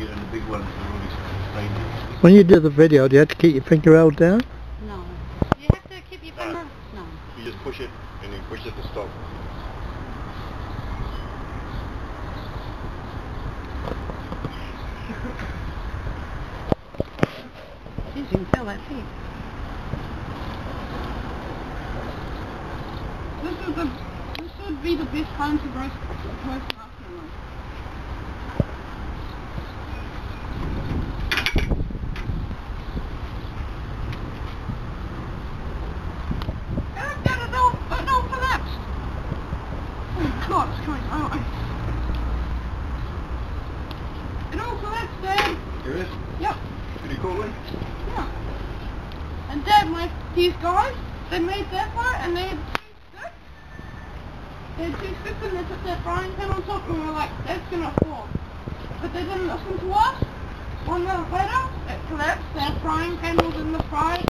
and the big ones are always dangerous. When you do the video, do you have to keep your finger held down? No. You have to keep your finger... No. You just push it and then push it to stop. Jeez, you can feel that heat. This would be the best time to roast marshmallows. It all collapsed. Oh God, it's coming. It all collapsed, Dad. Here it is? Yep. Pretty cool, eh? Yeah. And Dad, these guys, they made that part and they had two sticks and they put that frying pan on top and we were like, that's gonna fall. But they didn't listen to us. 1 minute later, it collapsed, that frying pan was in the fry.